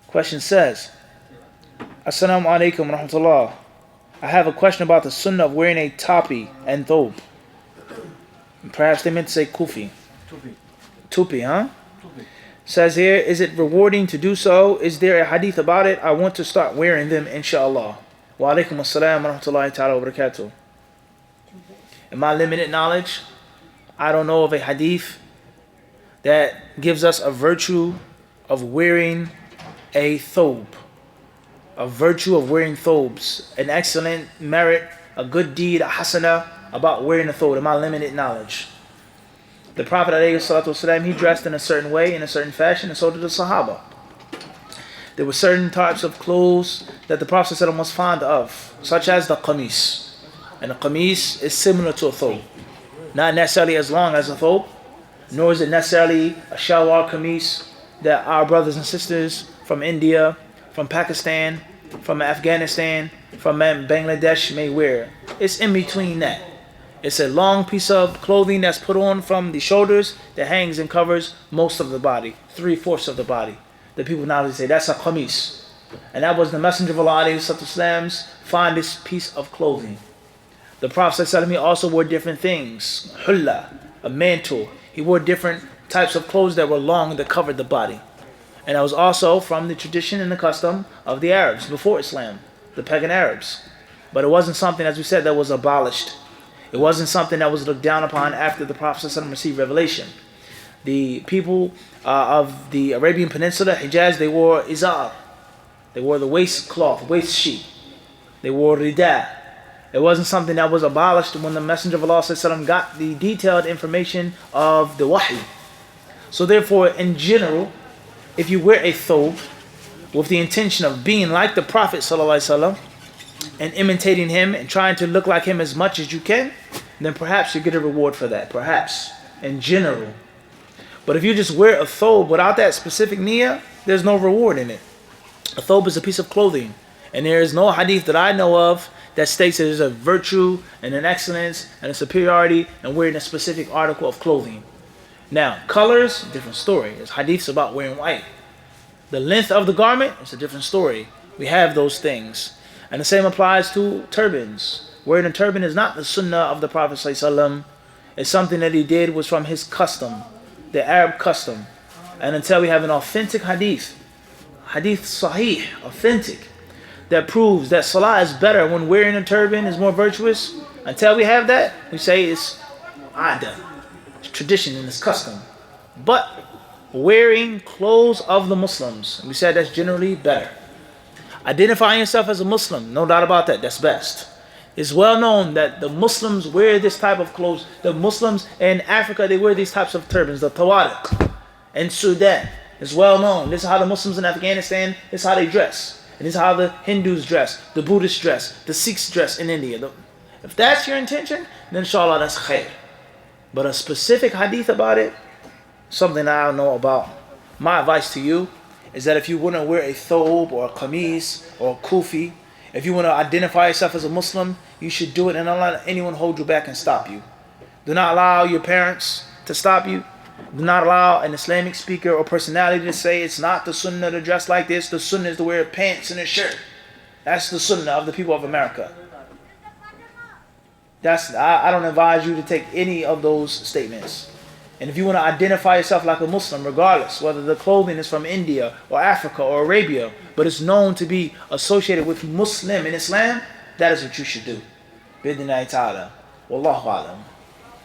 Question says, Assalamu alaikum wa rahmatullah. I have a question about the sunnah of wearing a topi and thawb. Perhaps they meant to say Kufi. Topi, huh? Says here, is it rewarding to do so? Is there a hadith about it? I want to start wearing them, inshallah. Wa alaikum assalam wa rahmatullahi ta'ala wa barakatuh. In my limited knowledge, I don't know of a hadith that gives us a virtue of wearing a thawb. A virtue of wearing thawbs. An excellent merit, a good deed, a hasana about wearing a thawb, in my limited knowledge. The Prophet ﷺ, he dressed in a certain way, in a certain fashion, and so did the Sahaba. There were certain types of clothes that the Prophet ﷺ was fond of, such as the qamis. And the qamis is similar to a thawb. Not necessarily as long as a thawb, nor is it necessarily a shalwar qamis that our brothers and sisters from India, from Pakistan, from Afghanistan, from Bangladesh may wear. It's in between that. It's a long piece of clothing that's put on from the shoulders that hangs and covers most of the body, 3/4 of the body. The people nowadays say that's a qamis. And that was the Messenger of Allah ﷺ's fondest piece of clothing. The Prophet ﷺ also wore different things. Hulla, a mantle. He wore different types of clothes that were long that covered the body. And that was also from the tradition and the custom of the Arabs before Islam, the pagan Arabs. But it wasn't something, as we said, that was abolished. It wasn't something that was looked down upon after the Prophet ﷺ received revelation. The people of the Arabian Peninsula, Hijaz, they wore izar. They wore the waist cloth, waist sheet. They wore rida. It wasn't something that was abolished when the Messenger of Allah ﷺ got the detailed information of the wahy. So therefore, in general, if you wear a thawb with the intention of being like the Prophet ﷺ and imitating him and trying to look like him as much as you can, then perhaps you get a reward for that. Perhaps, in general. But if you just wear a thawb without that specific niyyah, there's no reward in it. A thawb is a piece of clothing. And there is no hadith that I know of that states that there's a virtue and an excellence and a superiority in wearing a specific article of clothing. Now, colors, different story. There's hadiths about wearing white. The length of the garment, it's a different story. We have those things. And the same applies to turbans. Wearing a turban is not the sunnah of the Prophet ﷺ. It's something that he did was from his custom, the Arab custom. And until we have an authentic hadith sahih, authentic, that proves that salah is better when wearing a turban is more virtuous, until we have that, we say it's adah, it's tradition and it's custom. But wearing clothes of the Muslims, we said that's generally better. Identifying yourself as a Muslim, no doubt about that, that's best. It's well known that the Muslims wear this type of clothes. The Muslims in Africa, they wear these types of turbans, the tawariq. In Sudan, it's well known. This is how the Muslims in Afghanistan, this is how they dress. And this is how the Hindus dress, the Buddhists dress, the Sikhs dress in India. If that's your intention, then inshallah that's khair. But a specific hadith about it, something I don't know about. My advice to you is that if you want to wear a thawb or a qamis or a kufi, if you want to identify yourself as a Muslim, you should do it and don't let anyone hold you back and stop you. Do not allow your parents to stop you. Do not allow an Islamic speaker or personality to say it's not the sunnah to dress like this. The sunnah is to wear pants and a shirt. That's the sunnah of the people of America. I don't advise you to take any of those statements. And if you want to identify yourself like a Muslim, regardless whether the clothing is from India or Africa or Arabia, but it's known to be associated with Muslim in Islam, that is what you should do. Bidnillahi ta'ala. Wallahu a'lam.